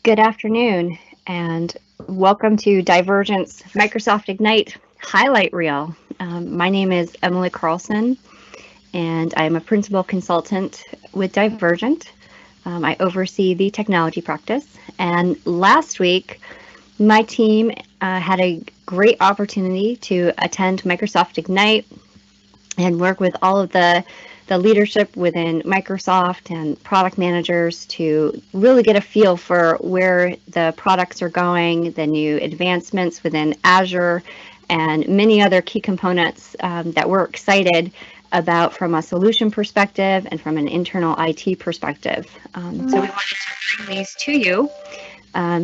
Good afternoon, and welcome to Divergent's Microsoft Ignite highlight reel. My name is Emily Carlson, and I'm a principal consultant with Divergent. I oversee the technology practice. And last week, my team had a great opportunity to attend Microsoft Ignite and work with all of the leadership within Microsoft and product managers to really get a feel for where the products are going, the new advancements within Azure, and many other key components that we're excited about from a solution perspective and from an internal IT perspective. So we wanted to bring these to you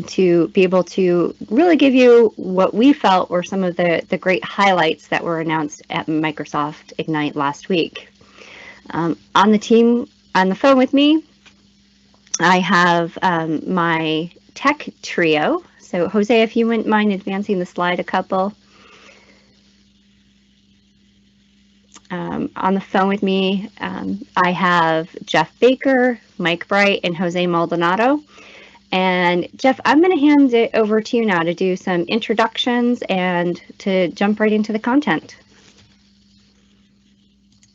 to be able to really give you what we felt were some of the great highlights that were announced at Microsoft Ignite last week. On the team, on the phone with me, I have my tech trio. So, Jose, if you wouldn't mind advancing the slide a couple. On the phone with me, I have Jeff Baker, Mike Bright, and Jose Maldonado. And Jeff, I'm going to hand it over to you now to do some introductions and to jump right into the content.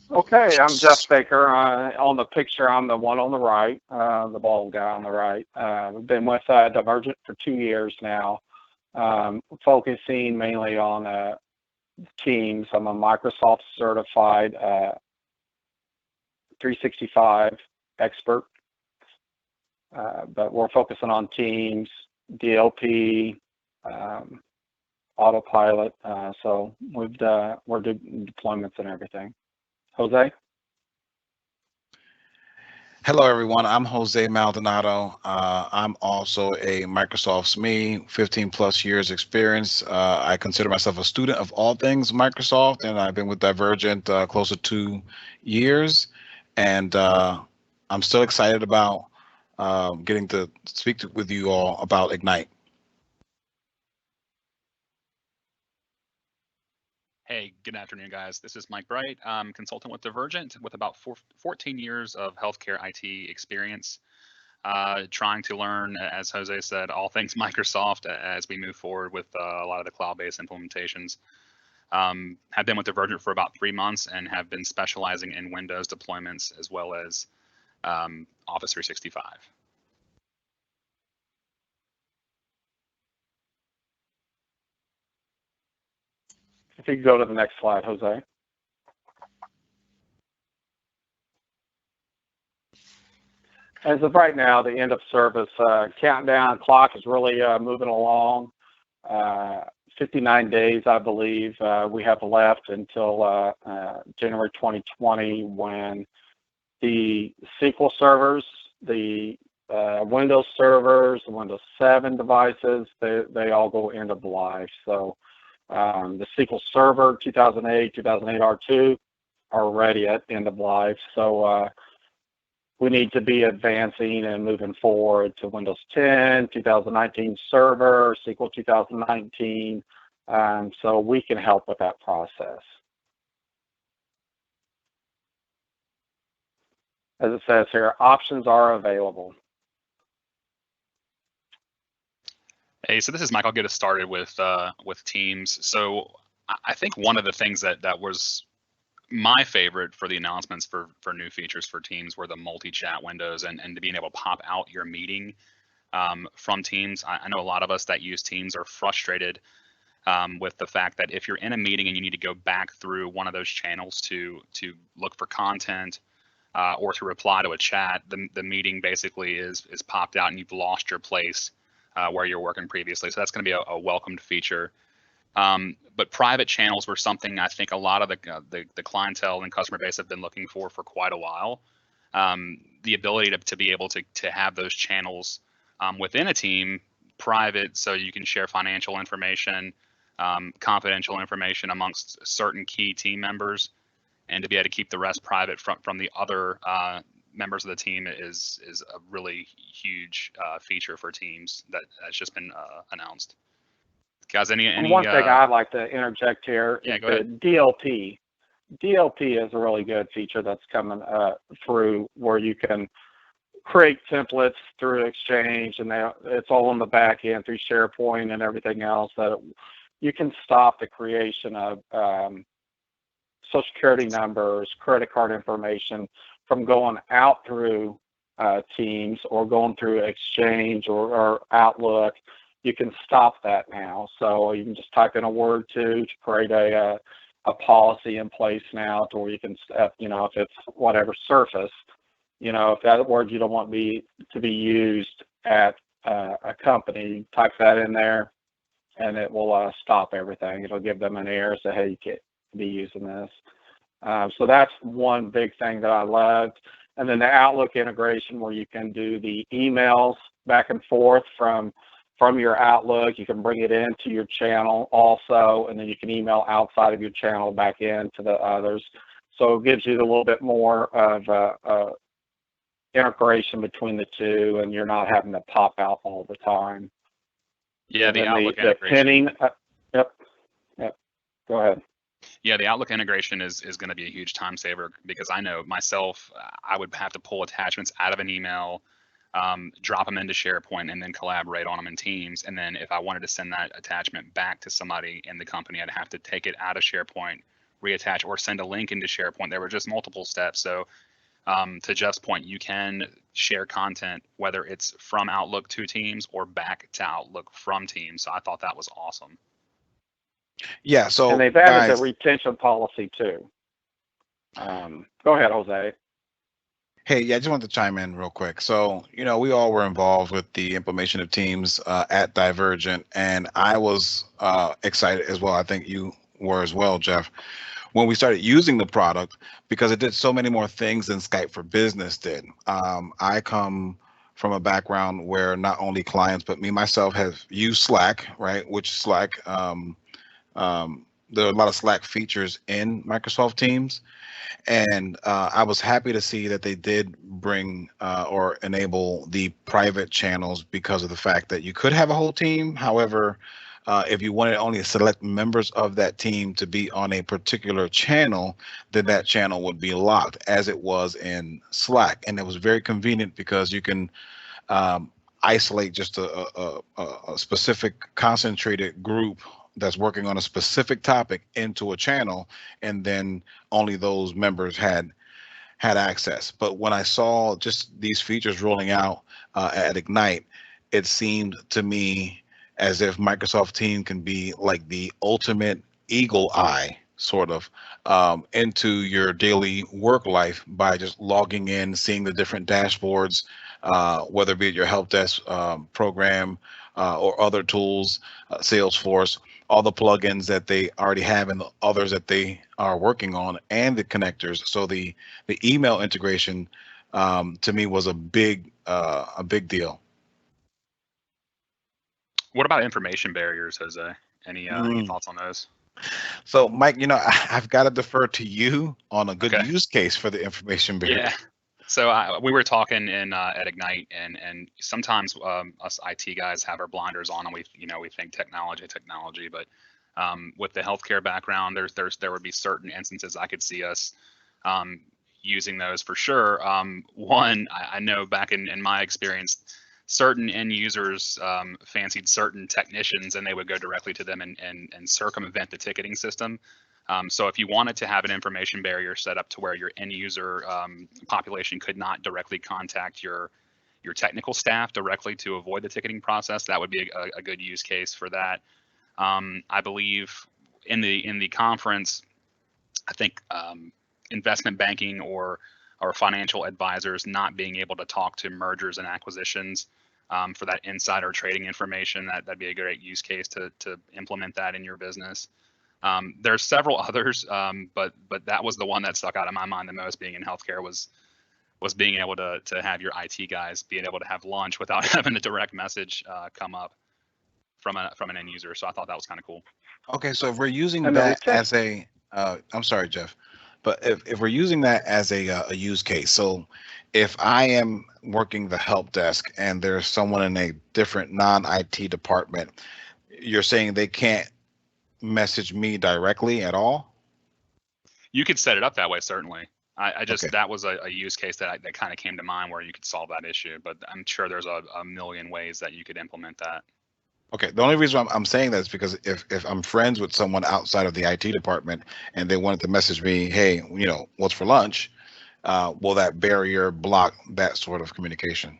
Okay, I'm Jeff Baker. On the picture, I'm the one on the right, the bald guy on the right. I've been with Divergent for 2 years now, focusing mainly on Teams. I'm a Microsoft certified 365 expert, but we're focusing on Teams, DLP, Autopilot. So we're doing deployments and everything. Jose? Hello, everyone. I'm Jose Maldonado. I'm also a Microsoft SME, 15 plus years experience. I consider myself a student of all things Microsoft, and I've been with Divergent close to 2 years. And I'm still excited about getting to speak with you all about Ignite. Hey, good afternoon, guys. This is Mike Bright. I'm consultant with Divergent with about 14 years of healthcare IT experience, trying to learn, as Jose said, all things Microsoft as we move forward with a lot of the cloud-based implementations. Have been with Divergent for about 3 months and have been specializing in Windows deployments as well as Office 365. If you could go to the next slide, Jose. As of right now, the end of service countdown clock is really moving along. 59 days, I believe, we have left until January 2020 when the SQL servers, the Windows servers, the Windows 7 devices, they all go end of life. So the SQL Server 2008, 2008 R2 are already at end of life. So we need to be advancing and moving forward to Windows 10, 2019 Server, SQL 2019, so we can help with that process. As it says here, options are available. Hey, so this is Mike. I'll get us started with Teams. So I think one of the things that was my favorite for the announcements for new features for Teams were the multi-chat windows and to being able to pop out your meeting from Teams. I know a lot of us that use Teams are frustrated with the fact that if you're in a meeting and you need to go back through one of those channels to look for content or to reply to a chat, the meeting basically is popped out and you've lost your place where you're working previously. So that's going to be a welcomed feature. But private channels were something I think a lot of the clientele and customer base have been looking for quite a while. The ability to be able to have those channels within a team private, so you can share financial information, confidential information amongst certain key team members, and to be able to keep the rest private from the other members of the team is a really huge feature for Teams that's just been announced. Guys, any one thing I'd like to interject here is the DLP. DLP is a really good feature that's coming through where you can create templates through Exchange, and it's all on the back end through SharePoint and everything else, that you can stop the creation of Social Security numbers, credit card information from going out through Teams or going through Exchange or Outlook. You can stop that now. So you can just type in a word to create a policy in place now, to where you can, if it's whatever Surface, if that word you don't want to be used at a company, type that in there, and it will stop everything. It'll give them an error, say, hey, you can't be using this. So that's one big thing that I loved. And then the Outlook integration, where you can do the emails back and forth from your Outlook. You can bring it into your channel also, and then you can email outside of your channel back into the others. So it gives you a little bit more of integration between the two, and you're not having to pop out all the time. Yeah, the Outlook integration. Pinning, yep. Go ahead. Yeah, the Outlook integration is going to be a huge time saver, because I know myself, I would have to pull attachments out of an email, drop them into SharePoint, and then collaborate on them in Teams. And then if I wanted to send that attachment back to somebody in the company, I'd have to take it out of SharePoint, reattach, or send a link into SharePoint. There were just multiple steps. So to Jeff's point, you can share content, whether it's from Outlook to Teams or back to Outlook from Teams. So I thought that was awesome. Yeah, so and they've added the retention policy too. Go ahead, Jose. Hey, yeah, I just wanted to chime in real quick. So, we all were involved with the implementation of Teams at Divergent, and I was excited as well. I think you were as well, Jeff, when we started using the product, because it did so many more things than Skype for Business did. I come from a background where not only clients, but me myself have used Slack, right? Which Slack, there are a lot of Slack features in Microsoft Teams. And I was happy to see that they did bring or enable the private channels, because of the fact that you could have a whole team. However, if you wanted only select members of that team to be on a particular channel, then that channel would be locked, as it was in Slack. And it was very convenient, because you can isolate just a specific concentrated group that's working on a specific topic into a channel, and then only those members had access. But when I saw just these features rolling out at Ignite, it seemed to me as if Microsoft Teams can be like the ultimate eagle eye, sort of, into your daily work life by just logging in, seeing the different dashboards, whether it be your help desk program or other tools, Salesforce, all the plugins that they already have and the others that they are working on, and the connectors. So the email integration to me was a big deal. What about information barriers, Jose? Any thoughts on those? So, Mike, I've got to defer to you on a good use case for the information barrier. Yeah. So we were talking at Ignite, and sometimes us IT guys have our blinders on, and we think technology, but with the healthcare background, there would be certain instances I could see us using those for sure. One, I know back in my experience, certain end users fancied certain technicians, and they would go directly to them and circumvent the ticketing system. So if you wanted to have an information barrier set up to where your end user population could not directly contact your technical staff directly to avoid the ticketing process, that would be a good use case for that. I believe in the conference, I think investment banking or financial advisors not being able to talk to mergers and acquisitions for that insider trading information, that'd be a great use case to implement that in your business. There's several others, but that was the one that stuck out in my mind the most, being in healthcare, was being able to have your IT guys being able to have lunch without having a direct message come up from an end user. So I thought that was kind of cool. Okay, so if we're using that as a, I'm sorry, Jeff, but if we're using that as a use case, so if I am working the help desk and there's someone in a different non-IT department, you're saying they can't message me directly at all? You could set it up that way, certainly. I just Okay. that was a use case that kind of came to mind where you could solve that issue, but I'm sure there's a million ways that you could implement that. Okay. The only reason I'm saying that is because if I'm friends with someone outside of the IT department and they wanted to message me, hey, what's for lunch? Will that barrier block that sort of communication?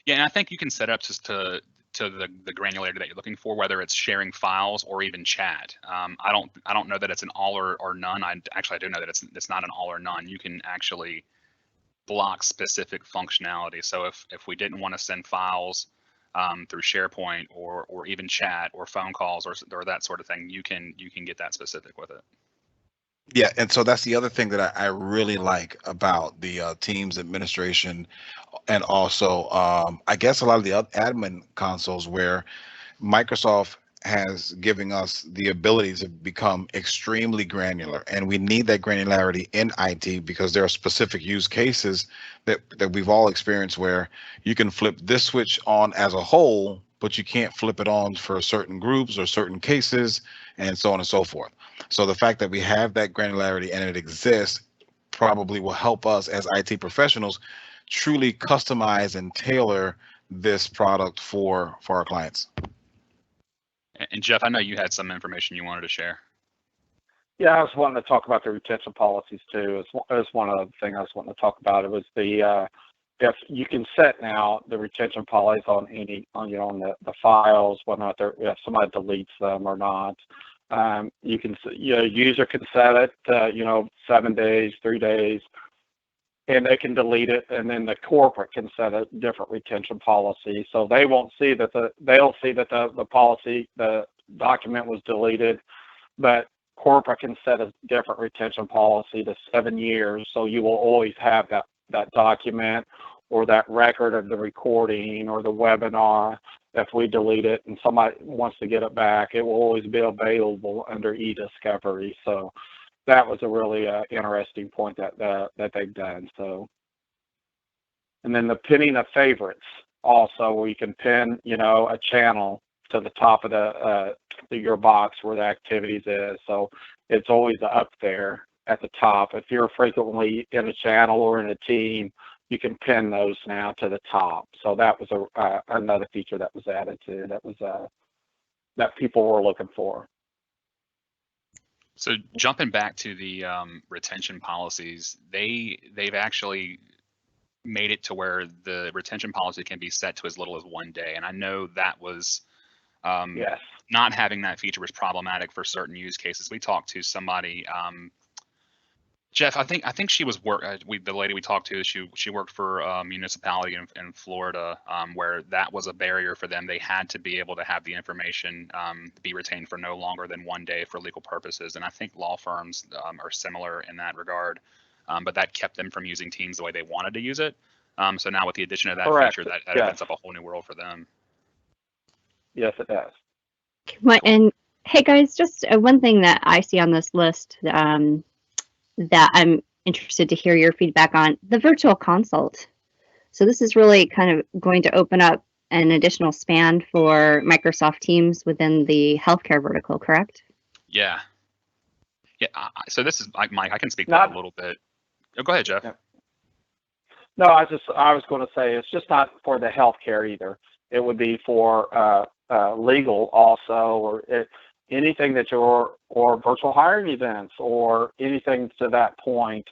Yeah, and I think you can set up just to the granularity that you're looking for, whether it's sharing files or even chat. I don't know that it's an all or none. I do know that it's not an all or none. You can actually block specific functionality. So if we didn't want to send files through SharePoint or even chat or phone calls or that sort of thing, you can get that specific with it. Yeah, and so that's the other thing that I really like about the Teams administration, and also I guess a lot of the admin consoles where Microsoft has given us the ability to become extremely granular, and we need that granularity in IT because there are specific use cases that we've all experienced where you can flip this switch on as a whole, but you can't flip it on for certain groups or certain cases, and so on and so forth. So the fact that we have that granularity and it exists probably will help us as IT professionals truly customize and tailor this product for our clients. And Jeff, I know you had some information you wanted to share. Yeah, I was wanting to talk about the retention policies too. As one of the things I was wanting to talk about. It was the if you can set now the retention policies on the files, whether or not if somebody deletes them or not. You can user can set it 7 days, 3 days, and they can delete it, and then the corporate can set a different retention policy. So they won't see that they'll see that the document was deleted, but corporate can set a different retention policy to 7 years. So you will always have that document or that record of the recording or the webinar. If we delete it and somebody wants to get it back, it will always be available under eDiscovery. So that was a really interesting point that they've done. So, and then the pinning of favorites also, where you can pin a channel to the top of your box where the activities is. So it's always up there at the top. If you're frequently in a channel or in a team, you can pin those now to the top. So that was another feature that was added to that people were looking for. So jumping back to the retention policies, they've actually made it to where the retention policy can be set to as little as 1 day. And I know that was Yes. not having that feature was problematic for certain use cases. We talked to somebody, Jeff, I think she was the lady we talked to, she worked for a municipality in Florida, where that was a barrier for them. They had to be able to have the information be retained for no longer than 1 day for legal purposes. And I think law firms are similar in that regard, but that kept them from using Teams the way they wanted to use it. So now with the addition of that Correct. feature, that Yes. opens up a whole new world for them. Yes, it does. And hey guys, just one thing that I see on this list that I'm interested to hear your feedback on, the virtual consult. So this is really kind of going to open up an additional span for Microsoft Teams within the healthcare vertical, correct? Yeah. Yeah. So this is Mike. I can speak to that a little bit. Oh, go ahead, Jeff. Yeah. No, I was going to say it's just not for the healthcare either. It would be for legal also, or anything that or virtual hiring events or anything to that point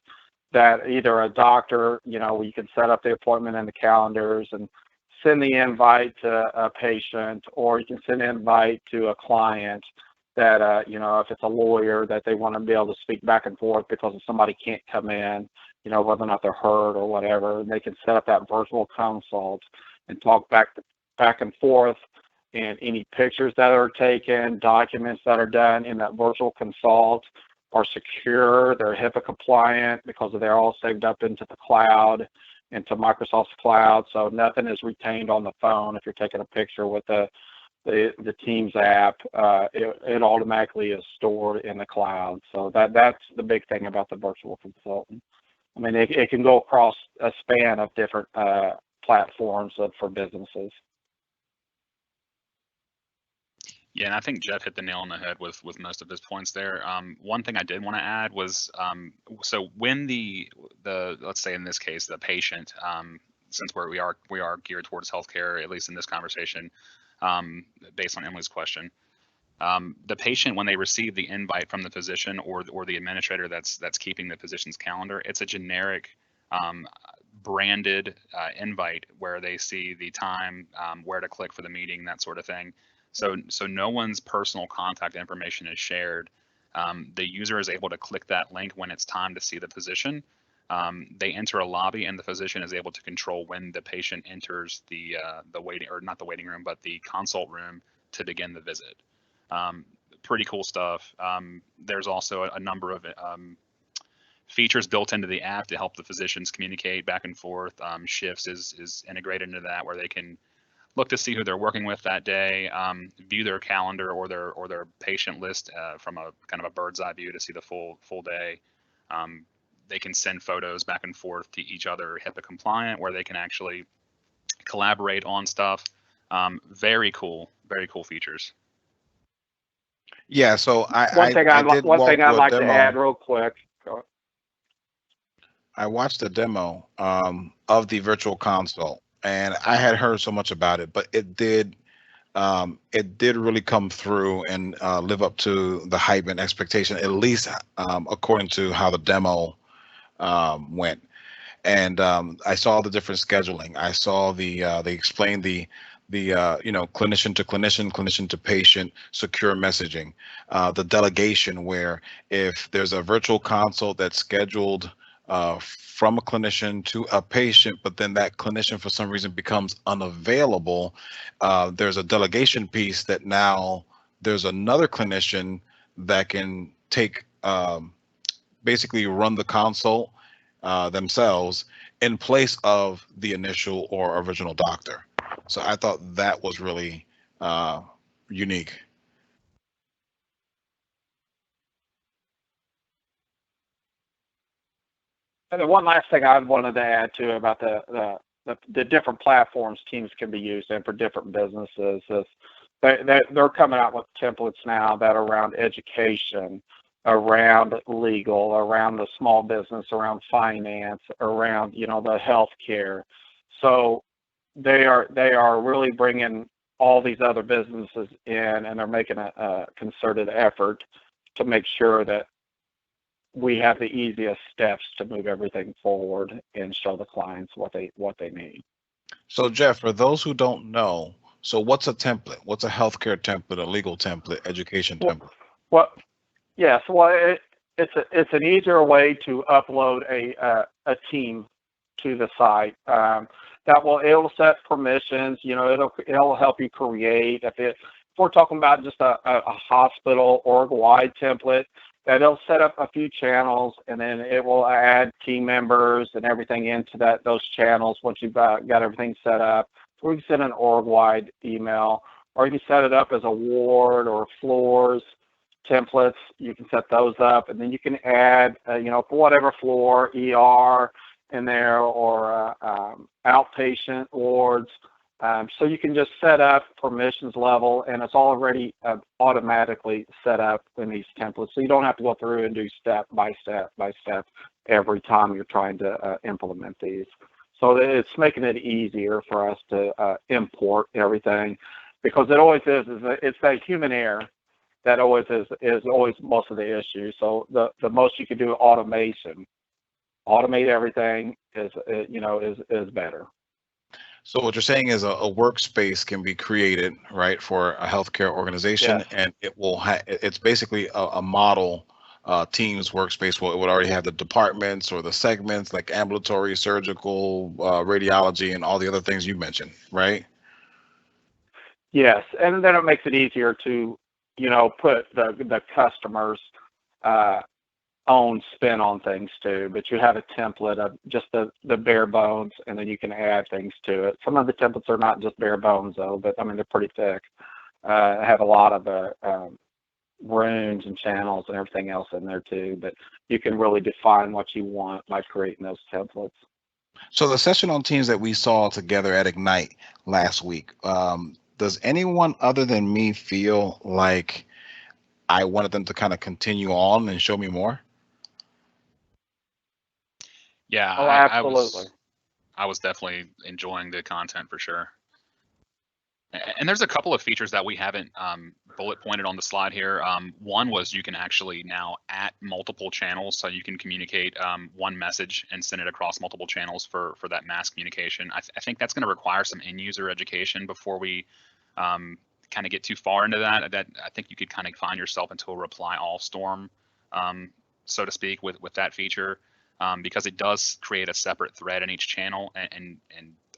that either a doctor, you can set up the appointment in the calendars and send the invite to a patient, or you can send an invite to a client that, if it's a lawyer that they want to be able to speak back and forth because if somebody can't come in, whether or not they're hurt or whatever, and they can set up that virtual consult and talk back and forth. And any pictures that are taken, documents that are done in that virtual consult are secure. They're HIPAA compliant because they're all saved up into the cloud, into Microsoft's cloud. So nothing is retained on the phone. If you're taking a picture with the Teams app, it automatically is stored in the cloud. So that's the big thing about the virtual consultant. I mean, it can go across a span of different platforms for businesses. Yeah, and I think Jeff hit the nail on the head with most of his points there. One thing I did want to add was so when the let's say in this case the patient, since we are geared towards healthcare, at least in this conversation, based on Emily's question, the patient, when they receive the invite from the physician or the administrator that's keeping the physician's calendar, it's a generic branded invite where they see the time, where to click for the meeting, that sort of thing. So no one's personal contact information is shared. The user is able to click that link when it's time to see the physician. They enter a lobby, and the physician is able to control when the patient enters the waiting, or not the waiting room, but the consult room to begin the visit. Pretty cool stuff. There's also a number of features built into the app to help the physicians communicate back and forth. Shifts is integrated into that, where they can look to see who they're working with that day, view their calendar or their patient list from a kind of a bird's eye view to see the full day. They can send photos back and forth to each other, HIPAA compliant, where they can actually collaborate on stuff. Very cool features. Yeah, so One thing I'd like to add real quick. I watched the demo of the virtual console, and I had heard so much about it, but it did really come through and live up to the hype and expectation, at least according to how the demo went. And I saw the different scheduling. I saw they explained the clinician to clinician, clinician to patient, secure messaging, the delegation, where if there's a virtual consult that's scheduled from a clinician to a patient, but then that clinician for some reason becomes unavailable, there's a delegation piece that now there's another clinician that can take basically run the consult themselves in place of the initial or original doctor. So I thought that was really unique. And the one last thing I wanted to add to about the different platforms teams can be used in for different businesses is they're coming out with templates now that are around education, around legal, around the small business, around finance, around the healthcare. So they are really bringing all these other businesses in, and they're making a concerted effort to make sure that we have the easiest steps to move everything forward and show the clients what they need. So Jeff, for those who don't know, so what's a template? What's a healthcare template, a legal template, education template? Well, yes. Well, it's an easier way to upload a team to the site. It'll set permissions. It'll help you create. If we're talking about just a hospital org-wide template, that it'll set up a few channels, and then it will add team members and everything into those channels once you've got everything set up. Or you can send an org-wide email, or you can set it up as a ward or floors templates. You can set those up, and then you can add, for whatever floor, ER in there, or outpatient wards. So you can just set up permissions level, and it's already automatically set up in these templates. So you don't have to go through and do step by step every time you're trying to implement these. So it's making it easier for us to import everything, because it always it's that human error that always is always most of the issue. So the most you can do automate everything is better. So what you're saying is a workspace can be created, right, for a healthcare organization, yes. And it will it's basically a model Teams workspace. It would already have the departments or the segments like ambulatory, surgical, radiology, and all the other things you mentioned, right? Yes, and then it makes it easier to put the customer's own spin on things too, but you have a template of just the bare bones, and then you can add things to it. Some of the templates are not just bare bones though, but I mean they're pretty thick. Have a lot of rooms and channels and everything else in there too, but you can really define what you want by creating those templates. So the session on Teams that we saw together at Ignite last week, does anyone other than me feel like I wanted them to kind of continue on and show me more? Yeah, Oh, absolutely. I was definitely enjoying the content for sure. And there's a couple of features that we haven't bullet pointed on the slide here. One was you can actually now at multiple channels, so you can communicate one message and send it across multiple channels for that mass communication. I think that's going to require some end user education before we kind of get too far into that. I think you could kind of find yourself into a reply all storm, so to speak, with that feature, because it does create a separate thread in each channel and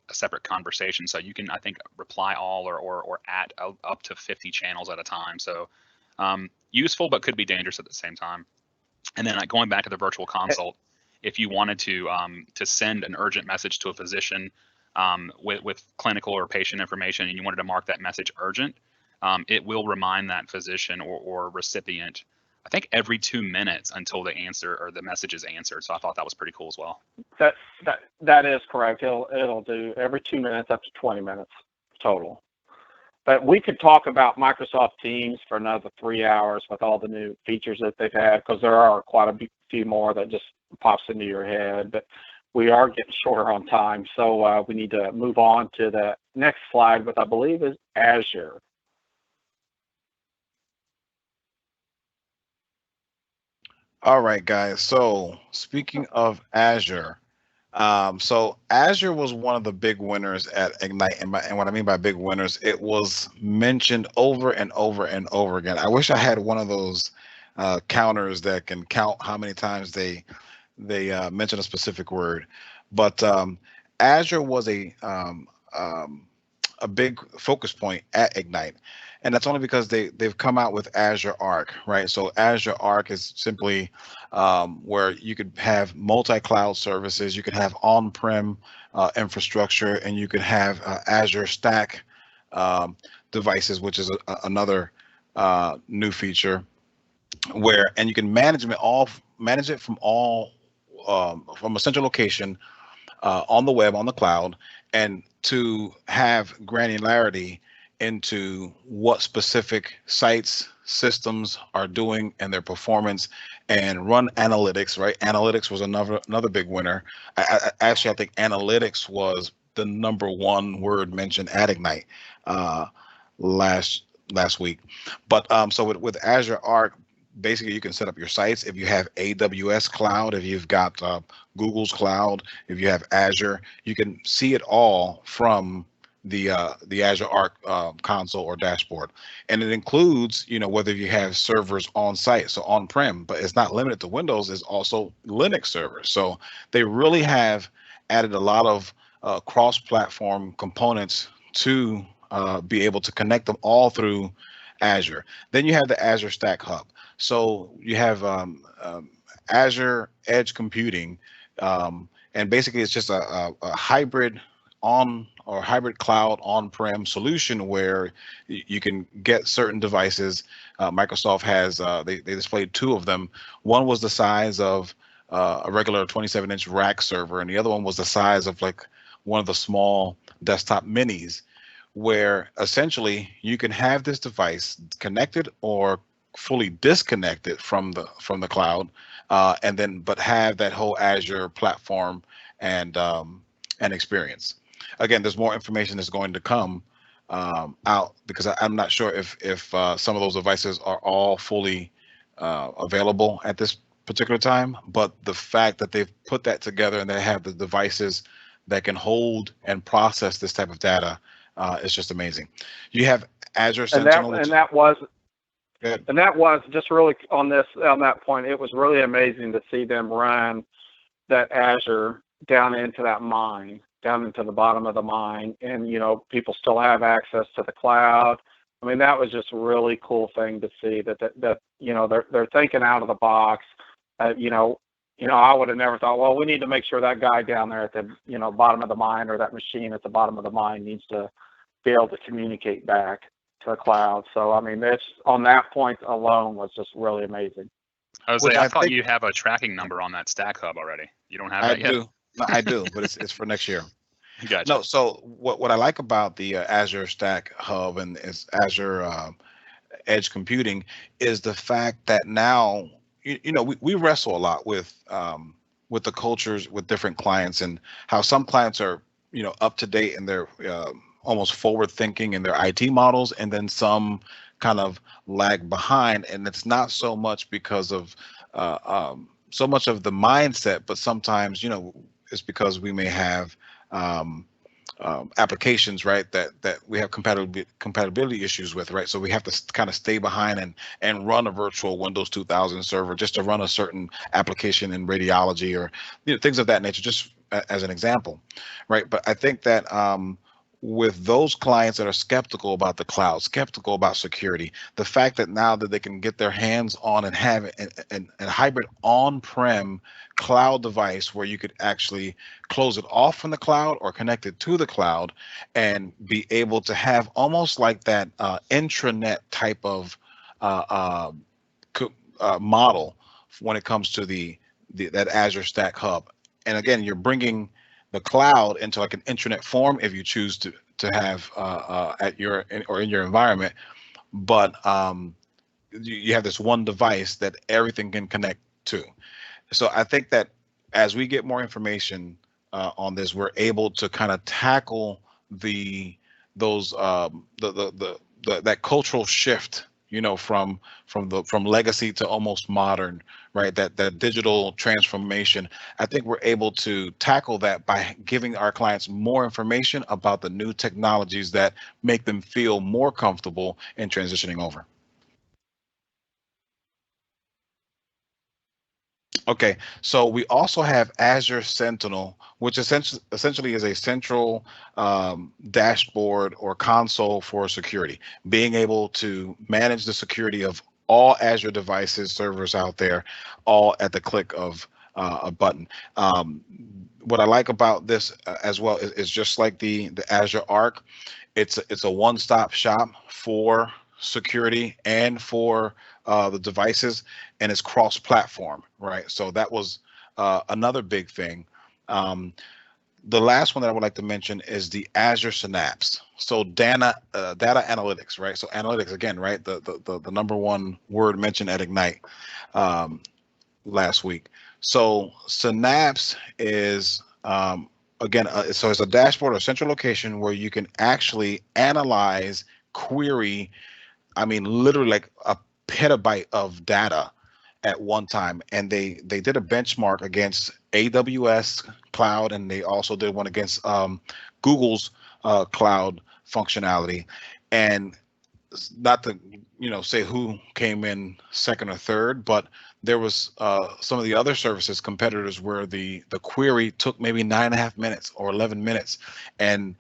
a separate conversation. So you can, I think, reply all or at up to 50 channels at a time. So useful, but could be dangerous at the same time. And then going back to the virtual consult, if you wanted to send an urgent message to a physician with clinical or patient information, and you wanted to mark that message urgent, it will remind that physician or recipient, I think, every 2 minutes until the answer or the message is answered. So I thought that was pretty cool as well. That is correct. It'll do every 2 minutes up to 20 minutes total. But we could talk about Microsoft Teams for another 3 hours with all the new features that they've had, because there are quite a few more that just pops into your head. But we are getting shorter on time, so we need to move on to the next slide, which I believe is Azure. All right, guys. So speaking of Azure, so Azure was one of the big winners at Ignite, and what I mean by big winners, it was mentioned over and over and over again. I wish I had one of those counters that can count how many times they mention a specific word, but Azure was a big focus point at Ignite. And that's only because they've come out with Azure Arc, right? So Azure Arc is simply where you could have multi-cloud services, you could have on-prem infrastructure, and you could have Azure Stack devices, which is another new feature and you can manage it from from a central location on the web, on the cloud, and to have granularity into what specific sites, systems are doing and their performance, and run analytics, right? Analytics was another big winner. Actually, I think analytics was the #1 word mentioned at Ignite last week. But so with Azure Arc, basically you can set up your sites. If you have AWS cloud, if you've got Google's cloud, if you have Azure, you can see it all from the Azure Arc console or dashboard. And it includes, whether you have servers on site, so on-prem, but it's not limited to Windows, it's also Linux servers. So they really have added a lot of cross-platform components to be able to connect them all through Azure. Then you have the Azure Stack Hub. So you have Azure Edge Computing, and basically it's just a hybrid hybrid cloud on-prem solution where you can get certain devices. Microsoft has they displayed 2 of them. One was the size of a regular 27-inch rack server, and the other one was the size of like one of the small desktop minis, where essentially you can have this device connected or fully disconnected from the cloud, but have that whole Azure platform and experience. Again, there's more information that's going to come out, because I'm not sure if some of those devices are all fully available at this particular time, but the fact that they've put that together and they have the devices that can hold and process this type of data is just amazing. You have Azure Sentinel, and that was just really on that point. It was really amazing to see them run that Azure down into that mine, down into the bottom of the mine, and people still have access to the cloud. I mean, that was just a really cool thing to see that they're thinking out of the box. I would have never thought, well, we need to make sure that guy down there at the bottom of the mine, or that machine at the bottom of the mine, needs to be able to communicate back to the cloud. So I mean, that's on that point alone was just really amazing. I thought you have a tracking number on that Stack Hub already. You don't have that yet? No, I do, but it's for next year. Gotcha. No, so what I like about the Azure Stack Hub and is Azure edge computing is the fact that now we wrestle a lot with the cultures with different clients and how some clients are up to date and they're almost forward thinking in their IT models, and then some kind of lag behind, and it's not so much because of so much of the mindset, but sometimes it's because we may have um, applications, right, that we have compatibility issues with, right? So we have to kind of stay behind and run a virtual Windows 2000 server just to run a certain application in radiology or things of that nature, just as an example, right? But I think that with those clients that are skeptical about the cloud, skeptical about security, the fact that now that they can get their hands on and have a hybrid on-prem cloud device where you could actually close it off from the cloud or connect it to the cloud and be able to have almost like that intranet type of uh, uh, model when it comes to that Azure Stack Hub. And again, you're bringing the cloud into like an intranet form if you choose to have at your or in your environment, but you have this one device that everything can connect to. So I think that as we get more information on this, we're able to kind of tackle those that cultural shift, from legacy to almost modern, right? That digital transformation. I think we're able to tackle that by giving our clients more information about the new technologies that make them feel more comfortable in transitioning over. Okay, so we also have Azure Sentinel, which essentially is a central dashboard or console for security, being able to manage the security of all Azure devices, servers out there, all at the click of a button. What I like about this as well is just like the Azure Arc, it's a one-stop shop for security and for the devices, and it's cross-platform, right? So that was another big thing. Um, the last one that I would like to mention is the Azure Synapse. So data analytics, right? So analytics again, right? The number one word mentioned at Ignite last week. So Synapse is again, so it's a dashboard or central location where you can actually analyze, query, I mean, literally like a petabyte of data at one time. And they did a benchmark against AWS cloud, and they also did one against Google's cloud functionality. And not to say who came in second or third, but there was some of the other services competitors where the query took maybe 9.5 minutes or 11 minutes, and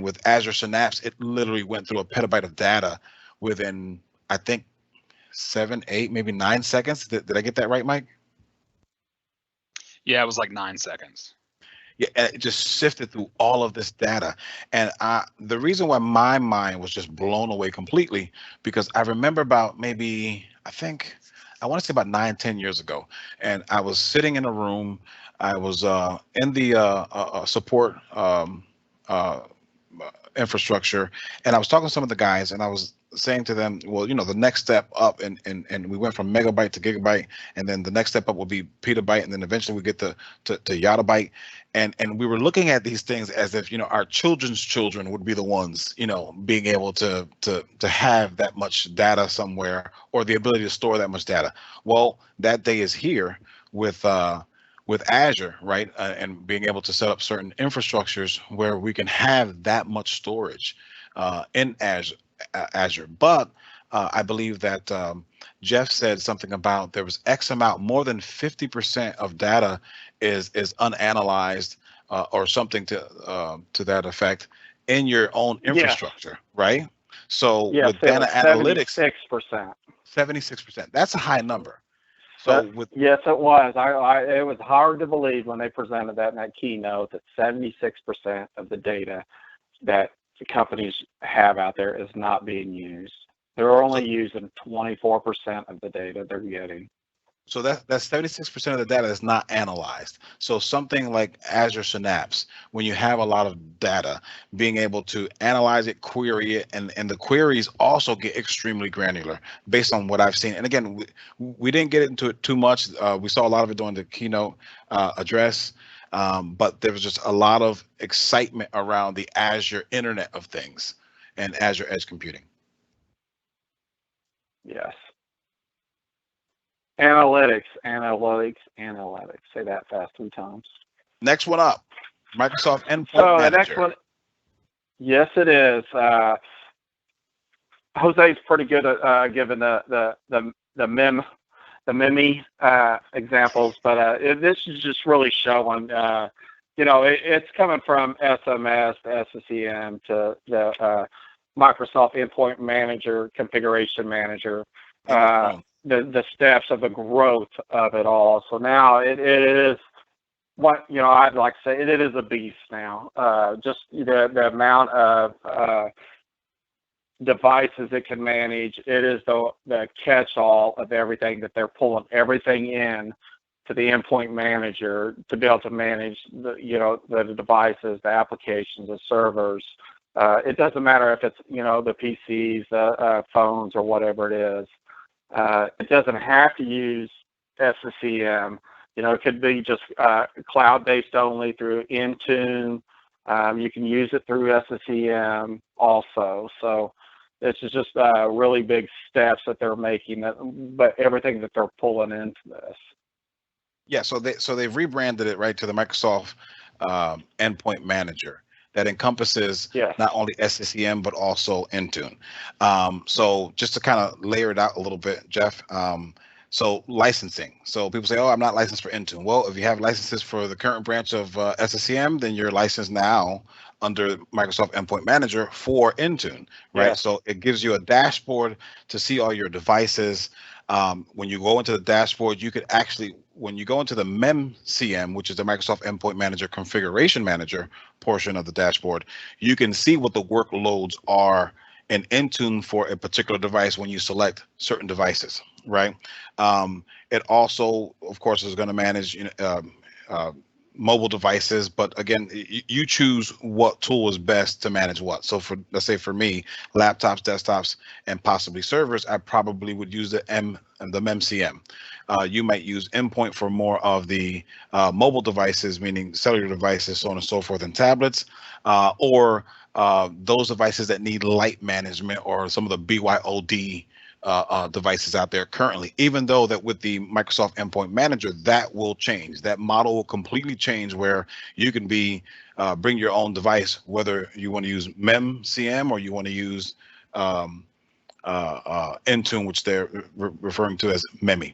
with Azure Synapse it literally went through a petabyte of data within, I think, 7, 8, maybe 9 seconds. Did I get that right, Mike? Yeah, it was like 9 seconds. Yeah, and it just sifted through all of this data. And the reason why my mind was just blown away completely, because I remember about maybe, I want to say about 9, 10 years ago, and I was sitting in a room. I was in the support uh, infrastructure, and I was talking to some of the guys, and I was saying to them, well, the next step up, and we went from megabyte to gigabyte, and then the next step up will be petabyte, and then eventually we get to yottabyte, and we were looking at these things as if our children's children would be the ones being able to have that much data somewhere, or the ability to store that much data. Well, that day is here with Azure, right? And being able to set up certain infrastructures where we can have that much storage in Azure. But I believe that Jeff said something about there was X amount, more than 50% of data is unanalyzed or something to that effect in your own infrastructure, right? So Yes, with it data was analytics, 76%. 76%. That's a high number. So with Yes, it was. It was hard to believe when they presented that in that keynote that 76% of the data that the companies have out there is not being used. They're only using 24% of the data they're getting. So that's 76% of the data is not analyzed. So something like Azure Synapse, when you have a lot of data, being able to analyze it, query it, and the queries also get extremely granular based on what I've seen. And again, we didn't get into it too much. We saw a lot of it during the keynote address, but there was just a lot of excitement around the Azure Internet of Things and Azure Edge Computing. Yes. Analytics, analytics, analytics. Say that fast 3 times. Next one up, Microsoft Endpoint So Manager. the next one, yes, it is. Jose's pretty good at giving the MEMI examples, but this is just really showing. It's coming from SMS to SCCM to the Microsoft Endpoint Manager, Configuration Manager. The steps of the growth of it all. So now it is what I'd like to say. It is a beast now. Just the amount of devices it can manage. It is the catch-all of everything that they're pulling everything in to the Endpoint Manager to be able to manage the devices, the applications, the servers. It doesn't matter if it's the PCs, the phones, or whatever it is. It doesn't have to use SCCM. It could be just cloud-based only through Intune. You can use it through SCCM also. So this is just really big steps that they're making, but everything that they're pulling into this. Yeah, so they've rebranded it right to the Microsoft Endpoint Manager. That encompasses not only SCCM but also Intune. So just to kind of layer it out a little bit, Jeff. So licensing. So people say, "Oh, I'm not licensed for Intune." Well, if you have licenses for the current branch of SCCM, then you're licensed now under Microsoft Endpoint Manager for Intune, right? So it gives you a dashboard to see all your devices. When you go into the dashboard, you could actually, when you go into the MEMCM, which is the Microsoft Endpoint Manager Configuration Manager portion of the dashboard, you can see what the workloads are in Intune for a particular device when you select certain devices, right? It also, of course, is going to manage mobile devices, but again, you choose what tool is best to manage what. So let's say for me, laptops, desktops, and possibly servers, I probably would use the MEMCM. You might use Endpoint for more of the mobile devices, meaning cellular devices, so on and so forth, and tablets, or those devices that need light management, or some of the BYOD devices out there currently, even though that with the Microsoft Endpoint Manager, that will change. That model will completely change, where you can bring your own device, whether you want to use MEMCM or you want to use Intune, which they're referring to as MEMI.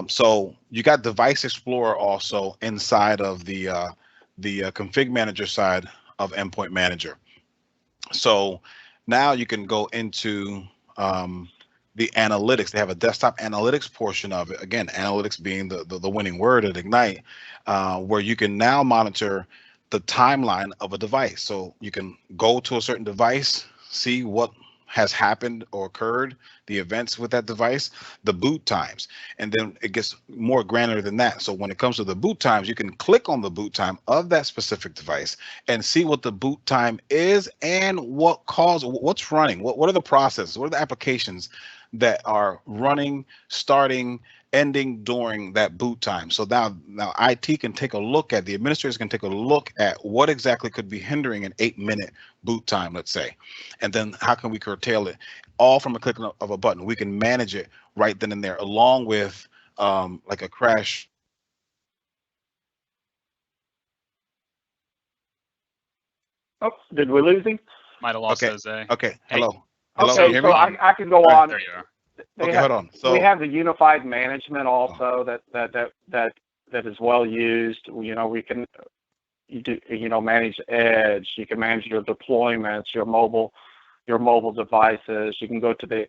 So you got Device Explorer also inside of the Config Manager side of Endpoint Manager. So now you can go into the analytics. They have a desktop analytics portion of it. Again, analytics being the winning word at Ignite, where you can now monitor the timeline of a device. So you can go to a certain device, see what has happened or occurred, the events with that device, the boot times, and then it gets more granular than that. So when it comes to the boot times, you can click on the boot time of that specific device and see what the boot time is and what's running, what are the processes, what are the applications that are running, starting, ending during that boot time. So now IT can take a look at, the administrators can take a look at what exactly could be hindering an 8-minute boot time, let's say, and then how can we curtail it, all from a click of a button. We can manage it right then and there, along with like a crash. Oh, did we lose him? Might have lost Jose. Okay. Hey. Hello. Okay, Can you hear so me? I can go on. There you are. Okay, hold on. So we have the unified management also that is well used. We can manage Edge. You can manage your deployments, your mobile devices. You can go to the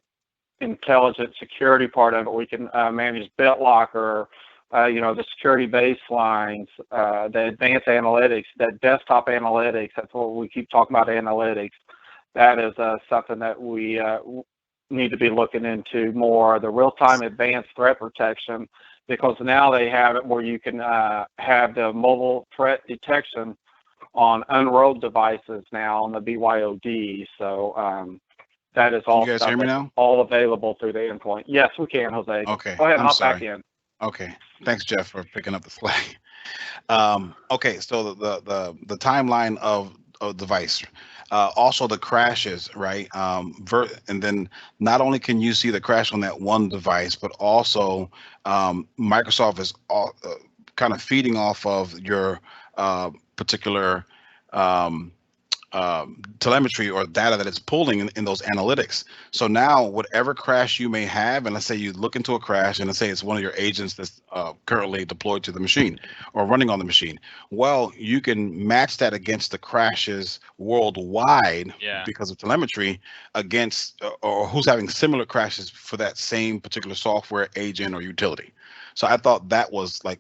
intelligent security part of it. We can manage BitLocker, the security baselines, the advanced analytics, that desktop analytics. That's what we keep talking about, analytics. That is something that we need to be looking into more, the real-time advanced threat protection, because now they have it where you can have the mobile threat detection on unrolled devices now on the BYOD. So that is all You guys stuff hear me that's now? all available through the endpoint. Yes, we can, Jose. Okay, Go ahead and I'm hop back sorry. in. Okay, thanks, Jeff, for picking up the slack. Okay, so the timeline of device, also the crashes, right? And then not only can you see the crash on that one device, but also Microsoft is all, kind of feeding off of your particular um, telemetry or data that it's pulling in those analytics. So now whatever crash you may have, and let's say you look into a crash and let's say it's one of your agents that's currently deployed to the machine or running on the machine. Well, you can match that against the crashes worldwide because of telemetry against or who's having similar crashes for that same particular software agent or utility. So I thought that was like,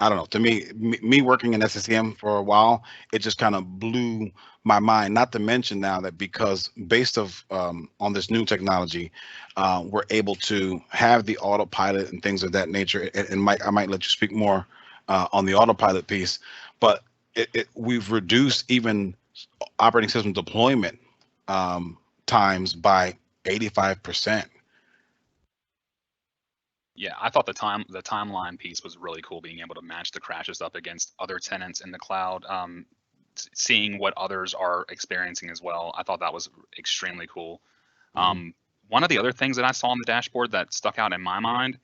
I don't know, to me working in SCCM for a while, it just kind of blew my mind. Not to mention now that because based of on this new technology, we're able to have the autopilot and things of that nature. And Mike, I might let you speak more on the autopilot piece, but we've reduced even operating system deployment times by 85%. Yeah, I thought the timeline piece was really cool, being able to match the crashes up against other tenants in the cloud, seeing what others are experiencing as well. I thought that was extremely cool. One of the other things that I saw on the dashboard that stuck out in my mind,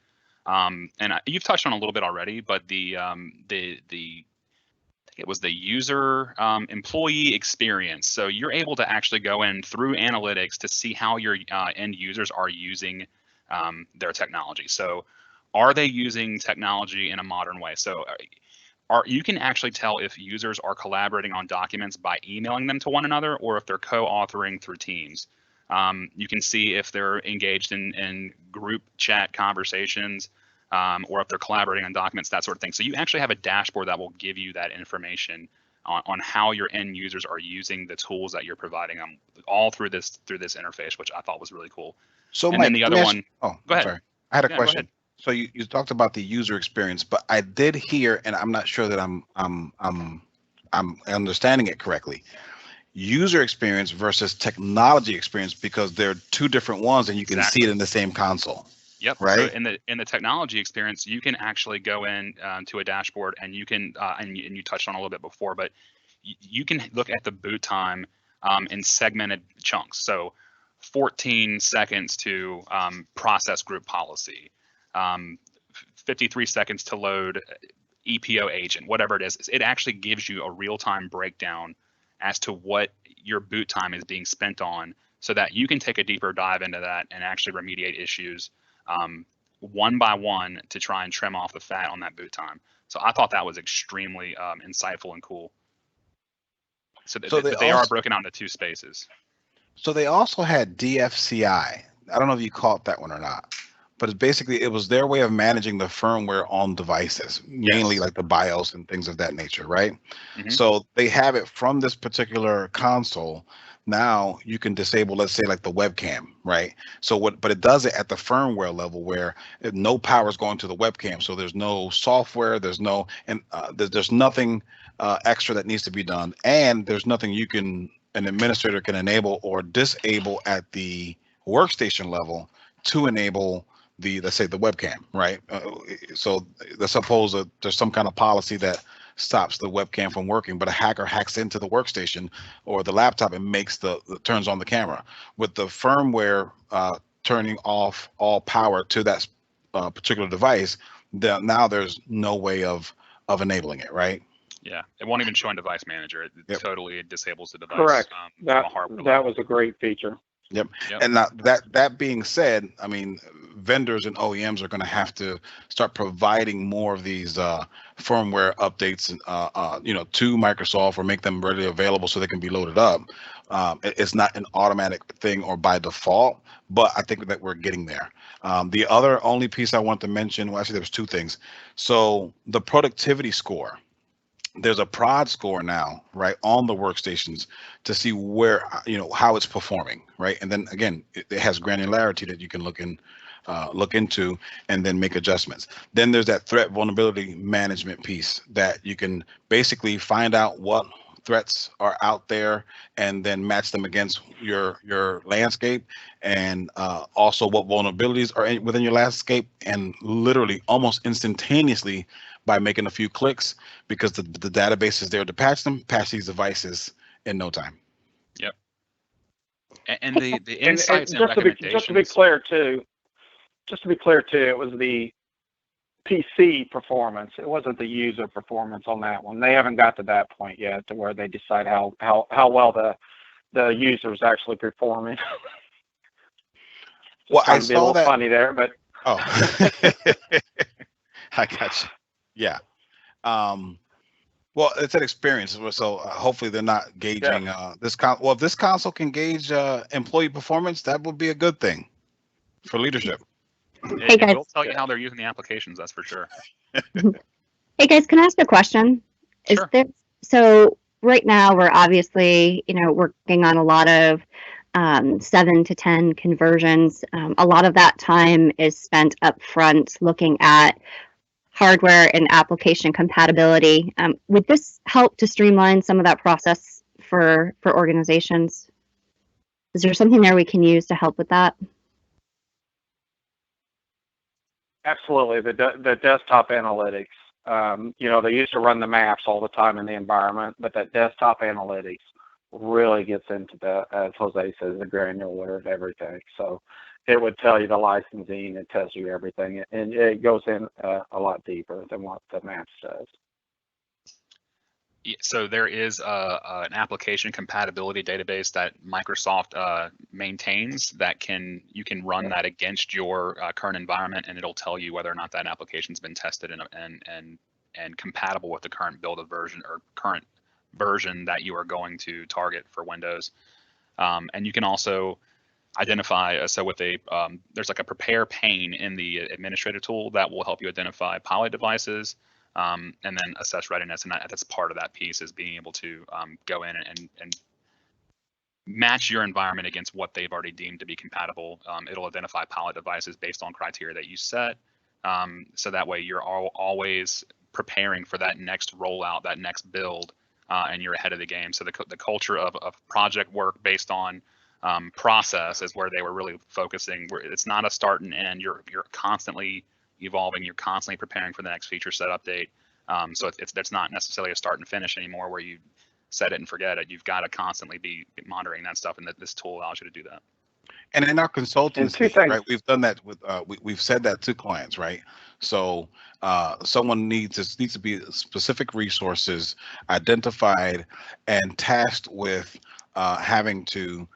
you've touched on a little bit already, but I think it was the user employee experience. So you're able to actually go in through analytics to see how your end users are using their technology. So are they using technology in a modern way? So you can actually tell if users are collaborating on documents by emailing them to one another or if they're co-authoring through Teams. You can see if they're engaged in group chat conversations or if they're collaborating on documents, that sort of thing. So you actually have a dashboard that will give you that information on how your end users are using the tools that you're providing them all through this interface, which I thought was really cool. So and Mike, then the other one. Oh, go ahead. Sorry. I had a Yeah, question. So you talked about the user experience, but I did hear, and I'm not sure that I'm understanding it correctly. User experience versus technology experience, because they're two different ones, and you can see it in the same console. Yep. Right. So in the technology experience, you can actually go in to a dashboard, and you can and you touched on a little bit before, but you can look at the boot time in segmented chunks. So 14 seconds to process group policy, 53 seconds to load EPO agent, whatever it is. It actually gives you a real-time breakdown as to what your boot time is being spent on, so that you can take a deeper dive into that and actually remediate issues one by one to try and trim off the fat on that boot time. So I thought that was extremely insightful and cool. So they are broken out into two spaces. So they also had DFCI. I don't know if you caught that one or not, but it was their way of managing the firmware on devices, mainly like the BIOS and things of that nature, right? So they have it from this particular console. Now you can disable, let's say, like the webcam, right? But it does it at the firmware level where no power is going to the webcam. So there's no software, there's nothing extra that needs to be done, and there's nothing an administrator can enable or disable at the workstation level to enable let's say the webcam, right? So let's suppose that there's some kind of policy that stops the webcam from working, but a hacker hacks into the workstation or the laptop and turns on the camera. With the firmware turning off all power to that particular device, now there's no way of enabling it, right? Yeah, it won't even show in Device Manager. It totally disables the device. Correct. That was a great feature. Yep. And now that being said, I mean, vendors and OEMs are going to have to start providing more of these firmware updates, to Microsoft, or make them readily available so they can be loaded up. It's not an automatic thing or by default, but I think that we're getting there. The only piece I want to mention, well, actually, there was two things. So the productivity score. there's a prod score now, right, on the workstations to see where, how it's performing, right? And then again, it has granularity that you can look into and then make adjustments. Then there's that threat vulnerability management piece that you can basically find out what threats are out there and then match them against your landscape, and also what vulnerabilities are within your landscape, and literally almost instantaneously by making a few clicks, because the database is there to patch these devices in no time. Yep. And the insights and just to be recommendations. clear too, it was the PC performance. It wasn't the user performance on that one. They haven't got to that point yet to where they decide how well the user is actually performing. Well, I trying to be a saw little that. funny there, but Oh, I got you. Yeah. Well, it's an experience, so hopefully they're not gauging well, if this console can gauge employee performance, that would be a good thing for leadership. Hey, guys. It will tell you how they're using the applications, that's for sure. Hey guys, can I ask a question? Sure. So right now we're obviously, working on a lot of 7 to 10 conversions. A lot of that time is spent up front looking at hardware and application compatibility. Would this help to streamline some of that process for organizations? Is there something there we can use to help with that? absolutely, the desktop analytics. They used to run the maps all the time in the environment, but that desktop analytics really gets into as Jose says, the granular of everything. So it would tell you the licensing, it tells you everything, and it goes in a lot deeper than what the maps does. So there is an application compatibility database that Microsoft maintains that you can run that against your current environment, and it'll tell you whether or not that application's been tested and compatible with the current build of version or current version that you are going to target for Windows. And you can also identify, so with there's like a prepare pane in the administrator tool that will help you identify pilot devices, and then assess readiness, and that's part of that piece, is being able to go in and match your environment against what they've already deemed to be compatible. It'll identify pilot devices based on criteria that you set, so that way you're always preparing for that next rollout, that next build, and you're ahead of the game. So the culture of project work based on process is where they were really focusing. Where it's not a start and end. You're constantly evolving. You're constantly preparing for the next feature set update. So that's not necessarily a start and finish anymore, where you set it and forget it. You've got to constantly be monitoring that stuff, and this tool allows you to do that. And in our consultancy, right, we've done that with we've said that to clients, right? So someone needs to be specific resources identified and tasked with having to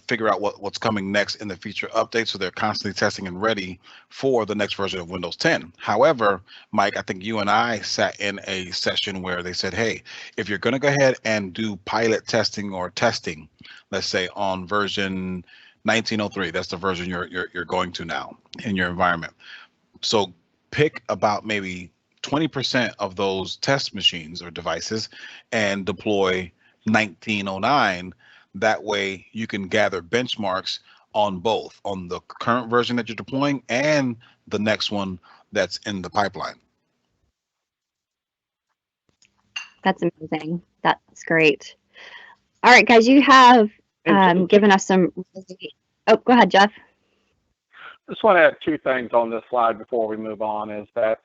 figure out what's coming next in the feature update, so they're constantly testing and ready for the next version of Windows 10. However, Mike, I think you and I sat in a session where they said, hey, if you're going to go ahead and do pilot testing or testing, let's say on version 1903, that's the version you're going to now in your environment. So pick about maybe 20% of those test machines or devices and deploy 1909. That way you can gather benchmarks on both, on the current version that you're deploying and the next one that's in the pipeline. That's amazing. That's great. All right, guys, you have given us some. Oh, go ahead, Jeff. Just want to add two things on this slide before we move on. Is that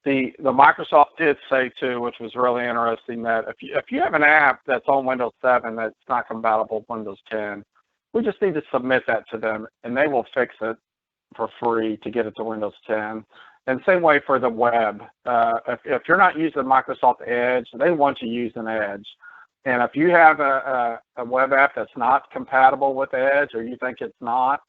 the Microsoft did say too, which was really interesting, that if you have an app that's on Windows 7 that's not compatible with Windows 10, we just need to submit that to them, and they will fix it for free to get it to Windows 10. And same way for the web. If you're not using Microsoft Edge, they want you using Edge. And if you have a web app that's not compatible with Edge, or you think it's not,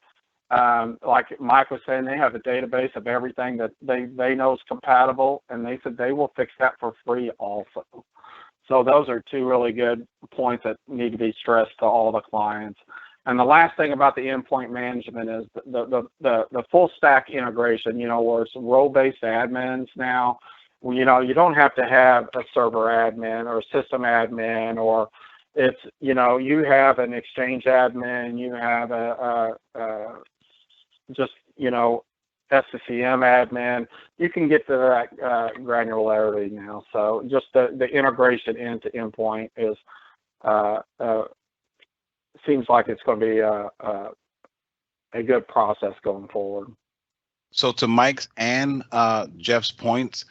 like Mike was saying, they have a database of everything that they know is compatible, and they said they will fix that for free also. So those are two really good points that need to be stressed to all the clients. And the last thing about the endpoint management is the full stack integration, where it's role-based admins now. you know, you don't have to have a server admin or a system admin, or it's, you know, you have an Exchange admin, you have just, you know, SCCM admin. You can get to that granularity now. So just the integration into endpoint is seems like it's going to be a good process going forward. So to Mike's and Jeff's points,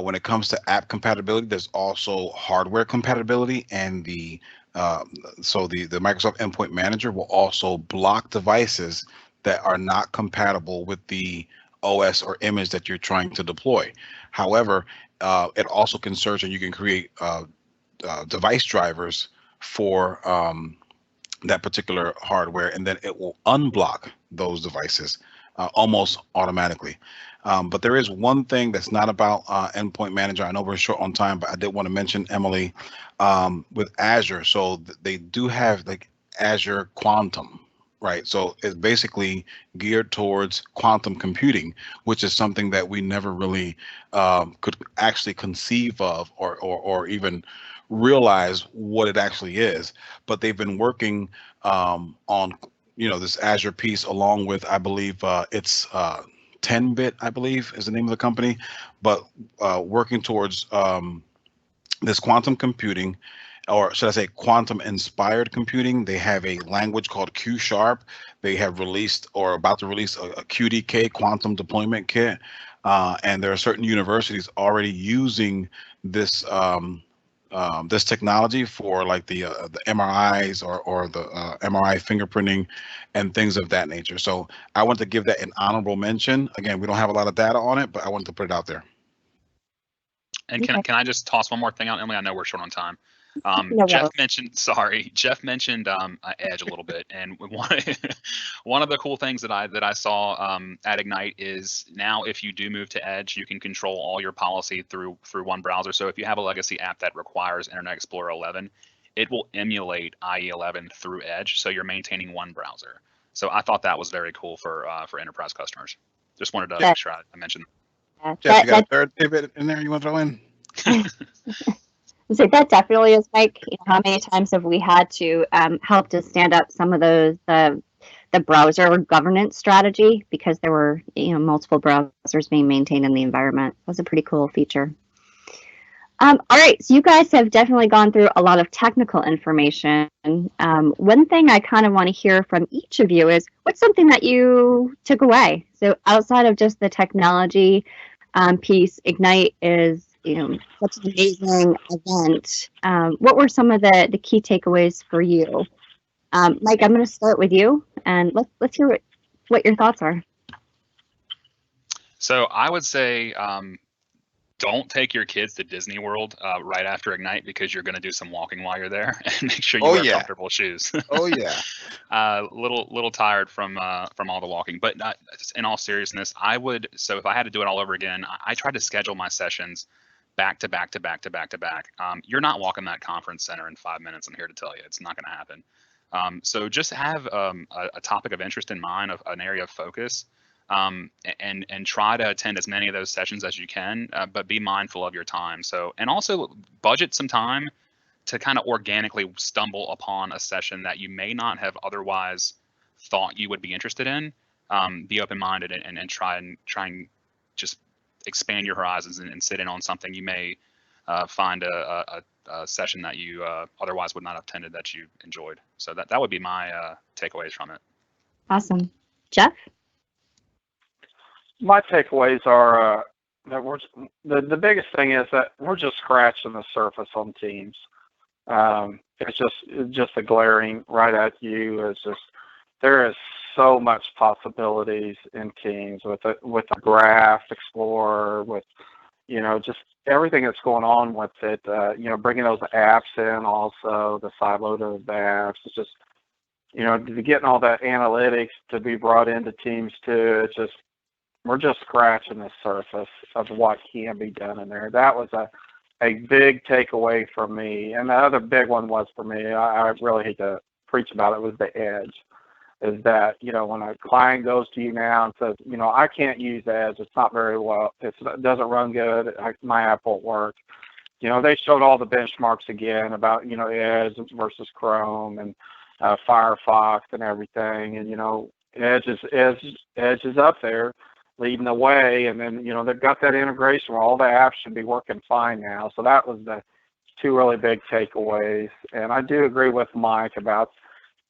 when it comes to app compatibility, there's also hardware compatibility, and the Microsoft Endpoint Manager will also block devices that are not compatible with the OS or image that you're trying to deploy. However, it also can search, and you can create device drivers for that particular hardware, and then it will unblock those devices almost automatically. But there is one thing that's not about Endpoint Manager. I know we're short on time, but I did want to mention, Emily, with Azure. So they do have like Azure Quantum, right? So it's basically geared towards quantum computing, which is something that we never really could actually conceive of or even realize what it actually is. But they've been working on, you know, this Azure piece, along with, I believe it's 10-bit, I believe is the name of the company, but working towards this quantum computing, or should I say quantum inspired computing. They have a language called Q Sharp. They have released or about to release a QDK, quantum deployment kit, and there are certain universities already using this this technology for like the MRIs or the MRI fingerprinting and things of that nature. So I want to give that an honorable mention. Again, we don't have a lot of data on it, but I wanted to put it out there. And can I just toss one more thing out, Emily? I know we're short on time. No, Jeff mentioned Edge a little bit, and one of the cool things that I saw at Ignite is now if you do move to Edge, you can control all your policy through one browser. So if you have a legacy app that requires Internet Explorer 11, it will emulate IE 11 through Edge, so you're maintaining one browser. So I thought that was very cool for enterprise customers. Just wanted to make sure I mentioned. Jeff, you got a third pivot in there you want to throw in? So that definitely is, Mike. You know, how many times have we had to help to stand up some of those the browser governance strategy because there were, you know, multiple browsers being maintained in the environment. It was a pretty cool feature. All right, so you guys have definitely gone through a lot of technical information. One thing I kind of want to hear from each of you is what's something that you took away? So outside of just the technology piece, Ignite is, you know, such an amazing event. What were some of the key takeaways for you? Mike, I'm going to start with you, and let's hear what your thoughts are. So I would say don't take your kids to Disney World right after Ignite, because you're going to do some walking while you're there, and make sure you wear comfortable shoes. Oh yeah. Little tired from all the walking, but in all seriousness, I would. So if I had to do it all over again, I tried to schedule my sessions back to back to back to back to back. You're not walking that conference center in 5 minutes. I'm here to tell you, it's not going to happen. So just have a topic of interest in mind, of an area of focus. And try to attend as many of those sessions as you can, but be mindful of your time. So, and also budget some time to kind of organically stumble upon a session that you may not have otherwise thought you would be interested in. Be open-minded and try and just expand your horizons and sit in on something. You may find a session that you otherwise would not have attended that you enjoyed. So that would be my takeaways from it. Awesome. Jeff? My takeaways are that the biggest thing is that we're just scratching the surface on Teams. It's just a glaring right at you. It's just, there is so much possibilities in Teams with the Graph Explorer, with, you know, just everything that's going on with it. You know, bringing those apps in, also the siloed of the apps. It's just, you know, getting all that analytics to be brought into Teams too. It's just, we're just scratching the surface of what can be done in there. That was a big takeaway for me. And the other big one was for me, I really hate to preach about it, was the Edge. is that, when a client goes to you now and says, I can't use Edge, it's not very well, it doesn't run good, my app won't work. They showed all the benchmarks again about, Edge versus Chrome and Firefox and everything. And, Edge is up there leading the way. And then, they've got that integration where all the apps should be working fine now. So that was the two really big takeaways. And I do agree with Mike about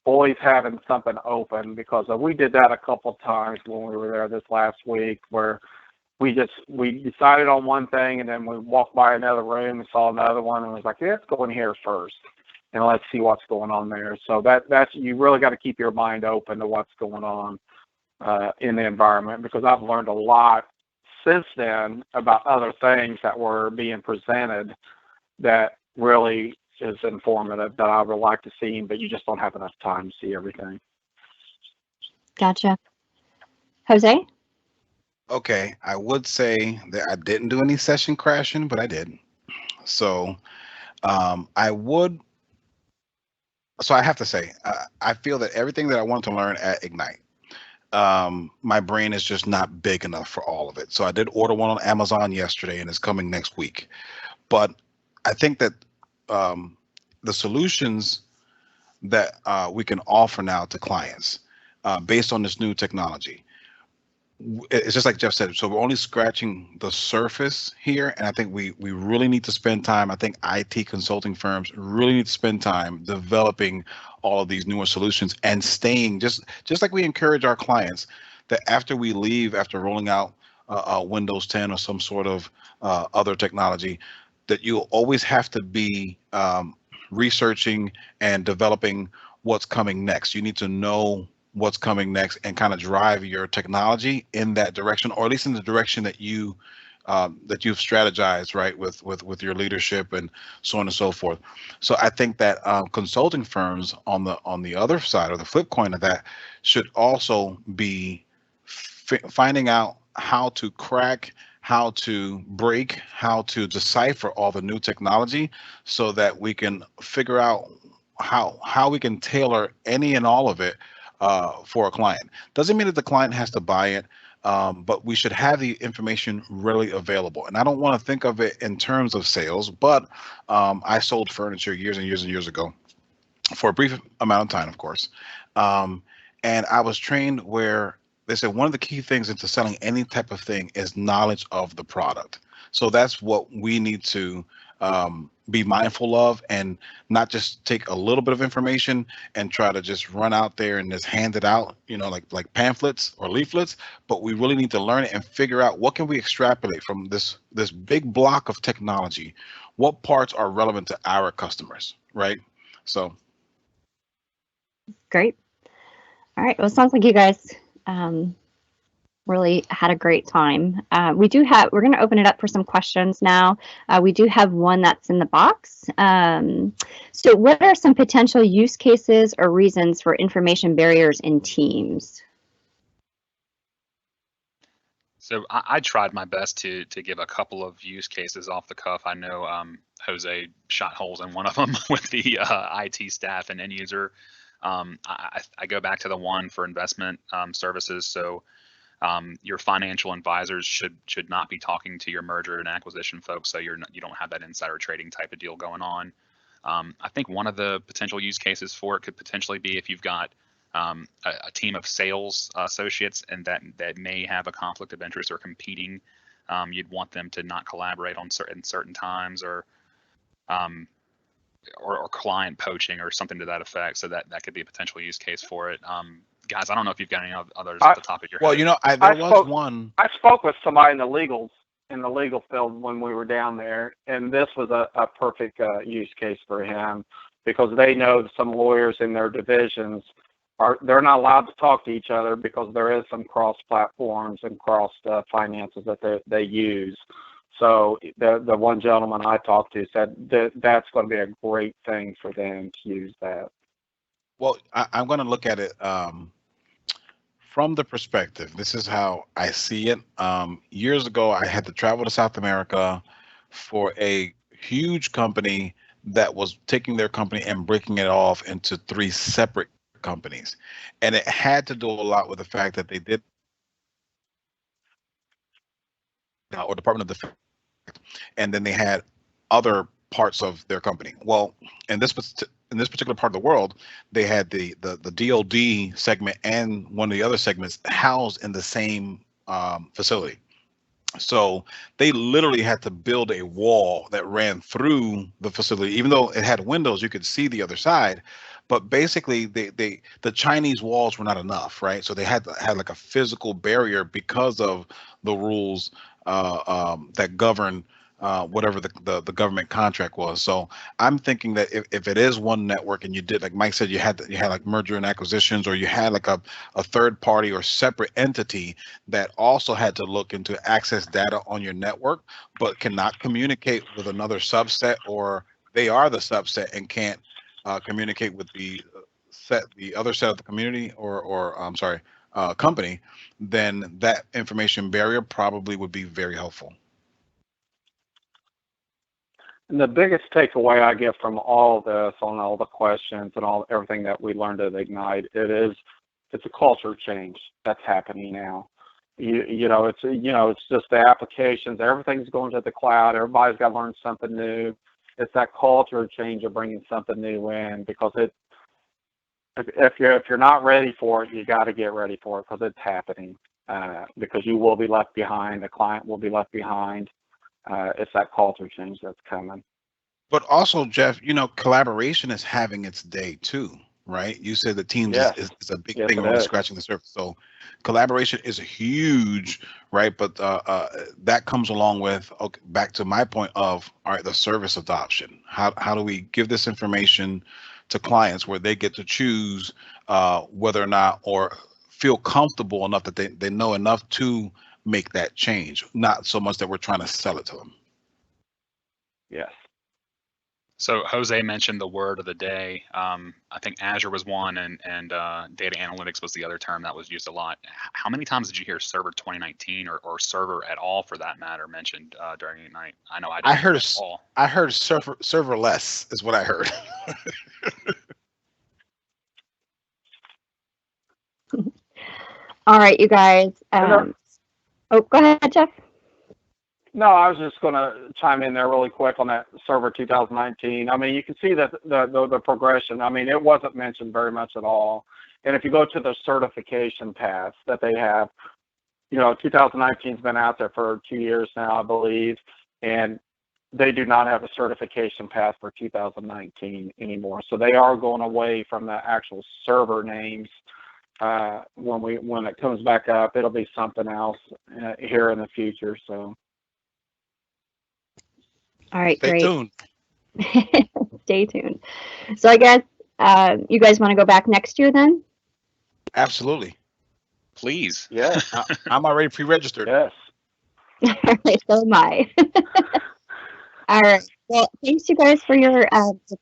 always having something open, because we did that a couple of times when we were there this last week, where we decided on one thing and then we walked by another room and saw another one and was like, yeah, let's go in here first and let's see what's going on there. So that's you really got to keep your mind open to what's going on in the environment, because I've learned a lot since then about other things that were being presented that really is informative that I would like to see, but you just don't have enough time to see everything. Gotcha. Jose? Okay, I would say that I didn't do any session crashing, but I did. So I have to say, I feel that everything that I wanted to learn at Ignite, my brain is just not big enough for all of it. So I did order one on Amazon yesterday and it's coming next week. But I think that the solutions that we can offer now to clients based on this new technology, it's just like Jeff said, so we're only scratching the surface here, and I think we really need to spend time. I think IT consulting firms really need to spend time developing all of these newer solutions and staying just like we encourage our clients that after we leave, after rolling out Windows 10 or some sort of other technology, that you'll always have to be researching and developing what's coming next. You need to know what's coming next and kind of drive your technology in that direction, or at least in the direction that you've strategized, right, with your leadership and so on and so forth. So I think that consulting firms on the other side, or the flip coin of that, should also be finding out how to crack, how to break, how to decipher all the new technology, so that we can figure out how we can tailor any and all of it for a client. Doesn't mean that the client has to buy it, but we should have the information readily available. And I don't want to think of it in terms of sales, but I sold furniture years and years and years ago for a brief amount of time, of course. And I was trained where they said one of the key things into selling any type of thing is knowledge of the product. So that's what we need to be mindful of, and not just take a little bit of information and try to just run out there and just hand it out, like pamphlets or leaflets. But we really need to learn it and figure out what can we extrapolate from this big block of technology. What parts are relevant to our customers, right? So. Great. All right. Well, it sounds like you guys really had a great time. We're going to open it up for some questions now. We do have one that's in the box. So what are some potential use cases or reasons for information barriers in Teams? So I tried my best to give a couple of use cases off the cuff. I know Jose shot holes in one of them with the IT staff and end user. I go back to the one for investment services. So your financial advisors should not be talking to your merger and acquisition folks, so you don't have that insider trading type of deal going on. I think one of the potential use cases for it could potentially be if you've got a team of sales associates and that may have a conflict of interest or competing. You'd want them to not collaborate on certain times, or client poaching or something to that effect. So that could be a potential use case for it. Guys, I don't know if you've got any others at the top of your head. Well, I spoke with somebody in the legal field when we were down there, and this was a perfect use case for him, because they know some lawyers in their divisions they're not allowed to talk to each other because there is some cross platforms and cross finances that they use. So the one gentleman I talked to said that's going to be a great thing for them to use that. Well, I'm going to look at it from the perspective. This is how I see it. Years ago, I had to travel to South America for a huge company that was taking their company and breaking it off into 3 separate companies. And it had to do a lot with the fact that they did, or Department of Defense, and then they had other parts of their company. Well, in this particular part of the world, they had the DoD segment and one of the other segments housed in the same facility. So they literally had to build a wall that ran through the facility. Even though it had windows, you could see the other side. But basically, the Chinese walls were not enough, right? So they had like a physical barrier because of the rules that govern whatever the government contract was. So I'm thinking that if it is one network, and you did, like Mike said, you had like merger and acquisitions, or you had like a third party or separate entity that also had to look into access data on your network, but cannot communicate with another subset, or they are the subset and can't communicate with the other set of the community or I'm sorry, company, then that information barrier probably would be very helpful. And the biggest takeaway I get from all of this, on all the questions and everything that we learned at Ignite, it's a culture change that's happening now. It's just the applications, everything's going to the cloud. Everybody's got to learn something new. It's that culture change of bringing something new in, because if you're not ready for it, you got to get ready for it, because it's happening. Because you will be left behind, the client will be left behind. It's that culture change that's coming. But also, Jeff, collaboration is having its day too, right? You said that Teams is a big thing around scratching the surface. So collaboration is huge, right? But that comes along with, okay, back to my point of, all right, the service adoption. How do we give this information to clients where they get to choose whether or not, or feel comfortable enough that they know enough to make that change, not so much that we're trying to sell it to them. Yes. So Jose mentioned the word of the day. I think Azure was one, and data analytics was the other term that was used a lot. How many times did you hear Server 2019 or server at all, for that matter, mentioned during Ignite? I know I didn't. I heard serverless is what I heard. All right, you guys. Oh, go ahead, Jeff. No, I was just going to chime in there really quick on that Server 2019. I mean, you can see that the progression. I mean, it wasn't mentioned very much at all. And if you go to the certification paths that they have, 2019's been out there for 2 years now, I believe, and they do not have a certification path for 2019 anymore. So they are going away from the actual server names. When it comes back up, it'll be something else here in the future. So. All right, Stay great. tuned. Stay tuned. So I guess you guys want to go back next year then? Absolutely. Please. Yeah. I'm already pre-registered. Yes. All right, so am I. All right. Well, thanks you guys for your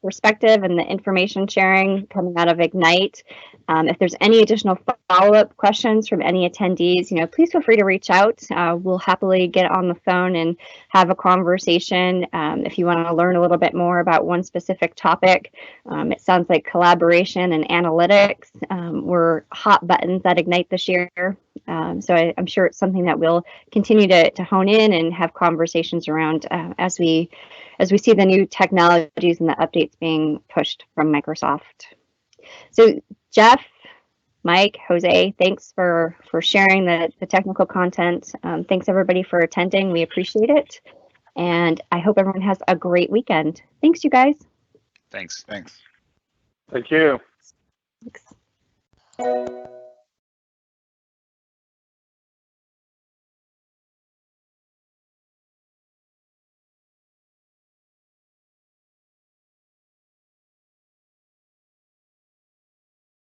perspective and the information sharing coming out of Ignite. If there's any additional follow-up questions from any attendees, please feel free to reach out. We'll happily get on the phone and have a conversation. If you want to learn a little bit more about one specific topic, it sounds like collaboration and analytics were hot buttons at Ignite this year. So I'm sure it's something that we'll continue to hone in and have conversations around as we see the new technologies and the updates being pushed from Microsoft. So Jeff, Mike, Jose, thanks for sharing the technical content. Thanks everybody for attending. We appreciate it. And I hope everyone has a great weekend. Thanks, you guys. Thanks. Thank you. Thanks.